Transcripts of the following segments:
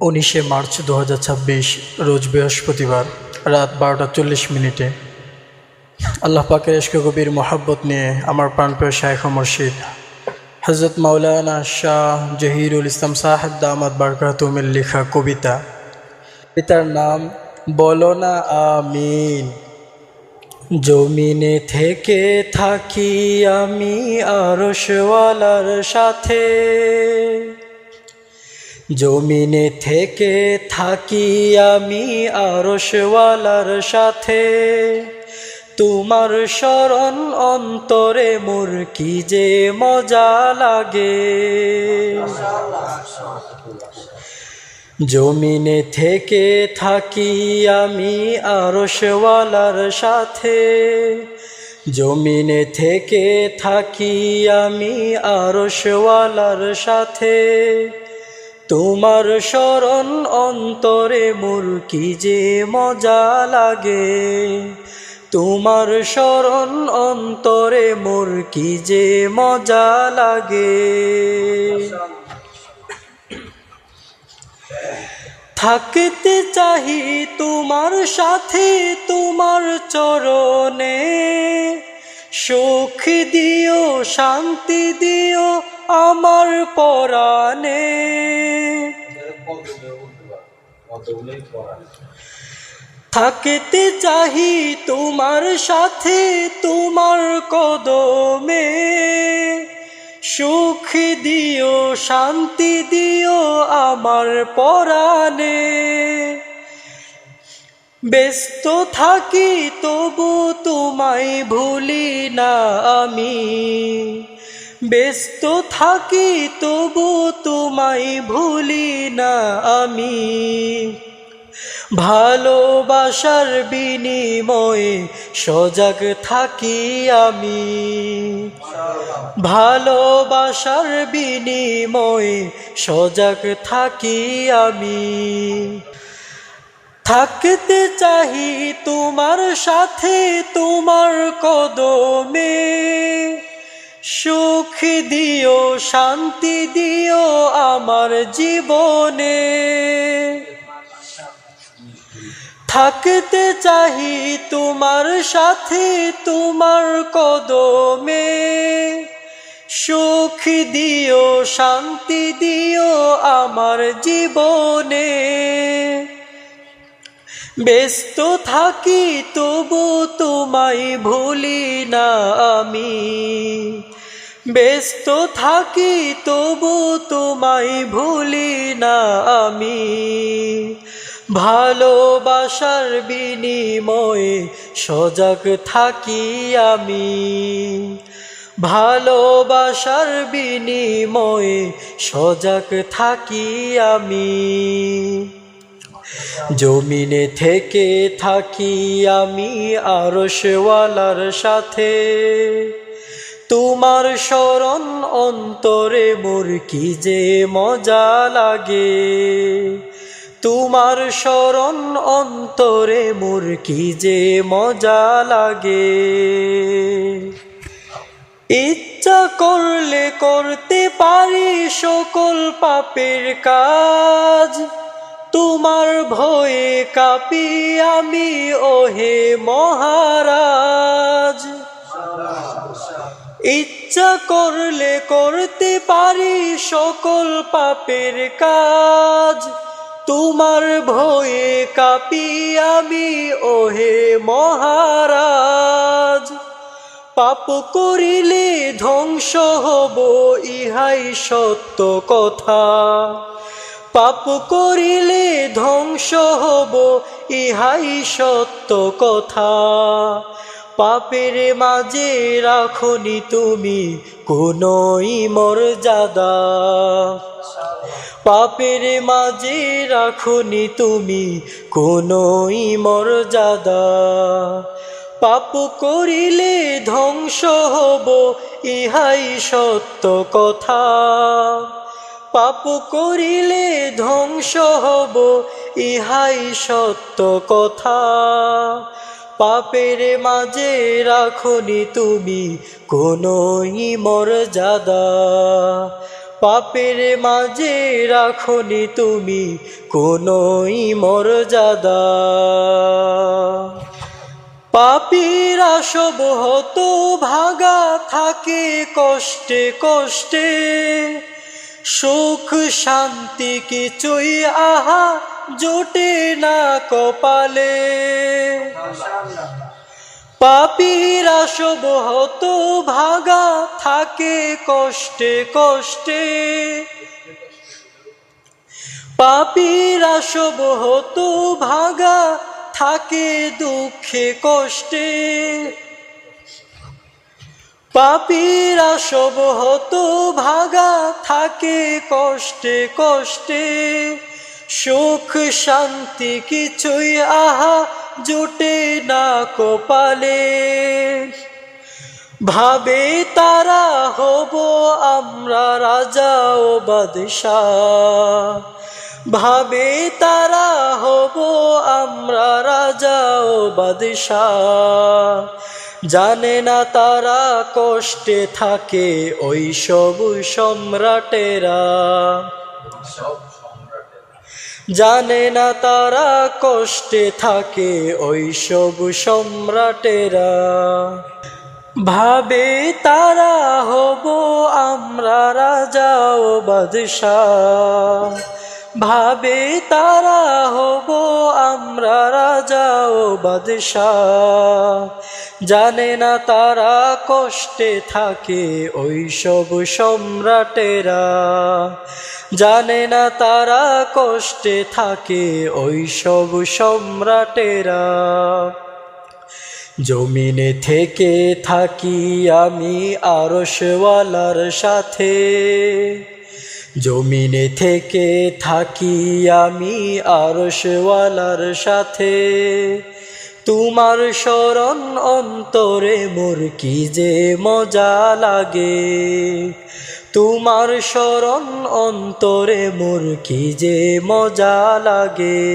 19 March 2026 রোজ বৃহস্পতিবার রাত 12:40 আল্লাহ পাকের ইশকে গভীর মোহাব্বত নিয়ে আমার প্রাণপ্রিয় শাইখ ও মুর্শিদ হযরত মাওলানা শাহ জহিরুল ইসলাম সাহেব দামাত বারকাতুহুমের লেখা কবিতা। পিতার নাম বলো না আমিন। জমিনে থেকে থাকি আমি আরশওয়ালার সাথে, জমিনে থেকে থাকি আমি আরশওয়ালার সাথে। তোমার শরণ অন্তরে মোর কি যে মজা লাগে। জমিনে থেকে থাকি আমি আরশওয়ালার সাথে, জমিনে থেকে থাকি আমি আরশওয়ালার সাথে। তোমার শরণ অন্তরে মোর কি যে মজা লাগে। তোমার শরণ অন্তরে মোর কি যে মজা লাগে। থাকতে চাহি তোমার সাথে তোমার চরণে, সুখ দিও শান্তি দিও আমার পরাণে। থাকতে চাহি তোমার সাথে তোমার কদমে, সুখ দিও শান্তি দিও আমার পরাণে। ব্যস্ত থাকি তবু তোমায় ভুলি না আমি, ব্যস্ত থাকি তবু তোমায় ভুলি না আমি। ভালোবাসার বিনিময়ে সজাগ থাকি আমি, ভালোবাসার বিনিময়ে সজাগ থাকি আমি। থাকতে চাহি তোমার সাথে তোমার কদমে, সুখ দিও শান্তি দিও আমার জীবনে। থাকতে চাহি তোমার সাথে তোমার কদমে, সুখ দিও শান্তি দিও আমার জীবনে। ব্যস্ত থাকি তবু তোমায় ভুলি না আমি, ব্যস্ত থাকি তবু তোমায় ভুলি না আমি। ভালোবাসার বিনিময়ে সজাগ থাকি আমি, ভালোবাসার বিনিময়ে সজাগ থাকি আমি। জমিনে থেকে থাকি আমি আরশওয়ালার সাথে, তোমার শরণ অন্তরে মোর কি যে মজা লাগে। তোমার শরণ অন্তরে মোর কি যে মজা লাগে। ইচ্ছা করলে করতে পারি সকল পাপের কাজ, তোমার ভয়ে কাঁপি আমি ওহে মহারাজ। ইচ্ছা করলে করতে পারি সকল পাপের কাজ, তোমার ভয়ে কাঁপি আমি ওহে মহারাজ। পাপ করিলে ধ্বংস হব ইহাই সত্য কথা, পাপ করিলে ধ্বংস হব ইহাই সত্য কথা। পাপের মাঝে রাখনি তুমি কোনই মর্যাদা, পাপের মাঝে রাখনি তুমি কোনই মর্যাদা। পাপ করিলে ধ্বংস হব ইহাই সত্য কথা, পাপ করিলে ধ্বংস হব ইহাই সত্য কথা। পাপের মাঝে রাখনি তুমি কোনই মর্যাদা, পাপের মাঝে রাখনি তুমি কোনোই মর্যাদা। পাপীরা সব হতো ভাগা থাকে কষ্টে কষ্টে, সুখ শান্তি কিছুই আহা জোটে না কপালে। পাপীরা সব হতো ভাগা থাকে কষ্টে কষ্টে, পাপীরা সব হতো ভাগা থাকে দুঃখে কষ্টে। পাপীরা সব হতো ভাগা থাকে কষ্টে কষ্টে, সুখ শান্তি কিছুই আহা জোটে না কপালে। ভাবে তারা হব আমরা রাজা ও বাদশাহ, ভাবে তারা হব আমরা রাজা ও বাদশাহ। জানে না তারা কষ্টে থাকে ওই সব সম্রাটেরা, জানে না তারা কষ্টে থাকে ওই সব সম্রাটেরা। ভাবে তারা হব আমরা রাজা ও বাদশাহ, ভাবে তারা হব আমরা রাজা ও বাদশাহ। জানে না তারা কষ্টে থাকে ওই সব সম্রাটেরা, জানে না তারা কষ্টে থাকে ওই সব সম্রাটেরা। জমিনে থেকে থাকি আমি আরশওয়ালার সাথে, জমিনে থেকে থাকি আমি আরশওয়ালার সাথে। তোমার শরণ অন্তরে মোর কি যে মজা লাগে, তোমার শরণ অন্তরে মোর কি যে মজা লাগে।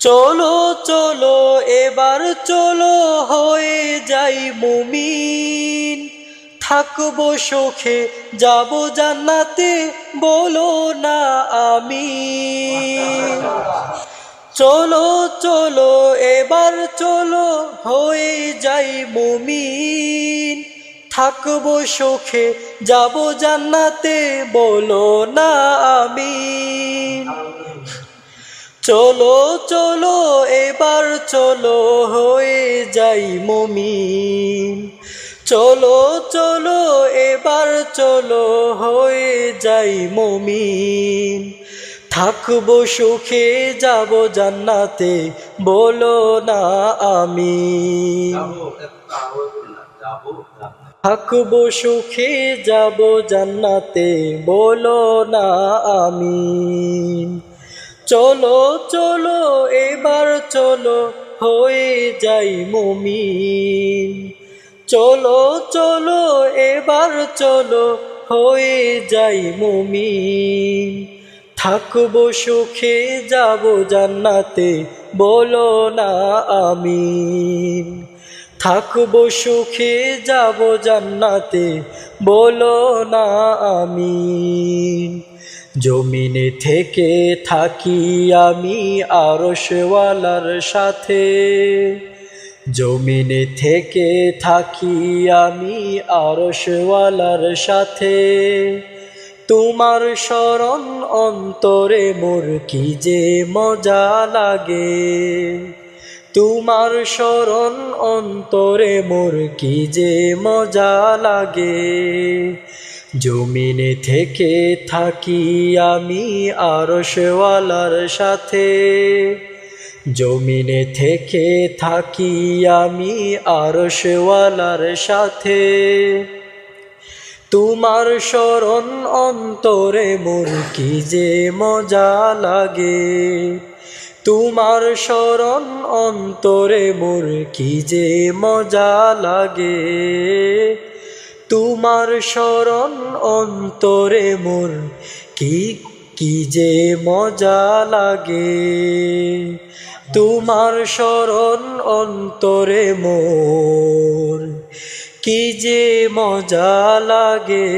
চলো চলো এবার চলো হয়ে যাই মুমিন, থাকবো সুখে যাব জান্নাতে বলো না আমিন। চলো চলো এবার চলো হয়ে যাই মুমিন, থাকবো সুখে যাব জান্নাতে বলো না আমিন। চলো চলো এবার চলো হয়ে যাই মুমিন, চলো চলো এবার চলো হয়ে যাই মুমিন। থাকবো সুখে যাব জান্নাতে বলো না আমিন। থাকবো সুখে যাব জান্নাতে বলো না আমিন। চলো চলো এবার চলো হয়ে যাই মুমিন, চলো চলো এবার চলো হয়ে যাই মুমিন। থাকবো সুখে যাব জান্নাতে বলো না আমিন। থাকবো সুখে যাব জান্নাতে বলো না আমিন। জমিনে থেকে থাকি আমি আরশওয়ালার সাথে, জমিনে থেকে থাকি আমি আরশওয়ালার সাথে। তোমার শরণ অন্তরে মোর কি যে মজা লাগে, তোমার শরণ অন্তরে মোর কি যে মজা লাগে। জমিনে থেকে থাকি আমি আরশওয়ালার সাথে, জমিনে থেকে থাকি আমি আরশওয়ালার সাথে। তোমার শরণ অন্তরে মোর কি যে মজা লাগে, তোমার শরণ অন্তরে মোর কি যে মজা লাগে। তোমার শরণ অন্তরে মোর কি যে মজা লাগে, তোমার শরণ অন্তরে মোর কি যে মজা লাগে।